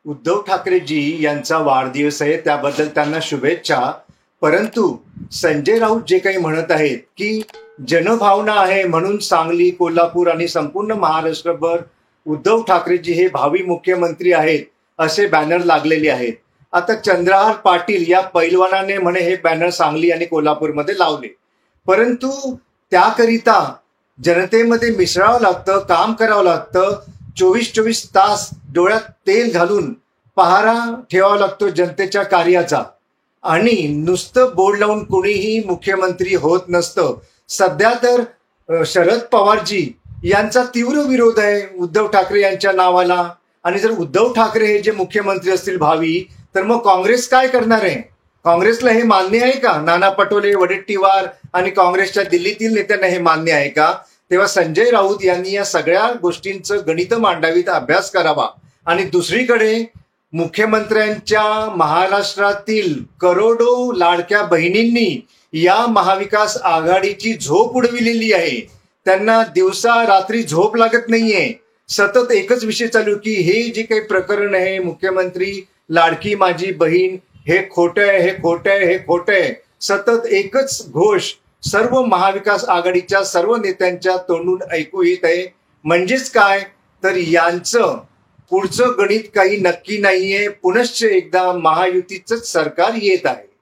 उद्धव ठाकरेजी यांचा वाढदिवस आहे, त्याबद्दल त्यांना शुभेच्छा. परंतु संजय राऊत जे काही म्हणत आहेत की जनभावना आहे म्हणून सांगली, कोल्हापूर आणि संपूर्ण महाराष्ट्रभर उद्धव ठाकरेजी हे भावी मुख्यमंत्री आहेत असे बॅनर लागलेले आहेत. आता चंद्रहार पाटील या पैलवानाने म्हणे हे बॅनर सांगली आणि कोल्हापूरमध्ये लावले, परंतु त्याकरिता जनतेमध्ये मिसळावं लागतं, काम करावं लागतं. 24 तास डोळ्यात तेल घालून पहारा ठेवावा लागतो जनतेच्या कार्याचा. आणि नुसतं बोर्ड लावून कोणीही मुख्यमंत्री होत नसतं. सध्या तर शरद पवारजी यांचा तीव्र विरोध आहे उद्धव ठाकरे यांच्या नावाला. आणि जर उद्धव ठाकरे हे जे मुख्यमंत्री असतील भावी, तर मग काँग्रेस काय करणार आहे? काँग्रेसला हे मान्य आहे का? नाना पटोले, वडेट्टीवार आणि काँग्रेसच्या दिल्लीतील नेत्यांना हे मान्य आहे का? तेव्हा संजय राऊत यांनी या सगळ्या गोष्टींचं गणित मांडावीत, अभ्यास करावा. आणि दुसरीकडे मुख्यमंत्र्यांच्या महाराष्ट्रातील करोडो लाडक्या बहिणींनी या महाविकास आघाडीची झोप उडविलेली आहे. त्यांना दिवसा रात्री झोप लागत नाहीये. सतत एकच विषय चालू की हे जे काही प्रकरण आहे, मुख्यमंत्री लाडकी माझी बहीण, हे खोटं आहे, हे खोटं आहे, हे खोटं आहे. सतत एकच घोष सर्व महाविकास आघाडीच्या सर्व नेत्यांच्या तोंडून ऐकू येत आहे. म्हणजेच काय, तर यांचं पुढचं गणित काही नक्की नाहीये. पुनश्च एकदा महायुतीचंच सरकार येत आहे.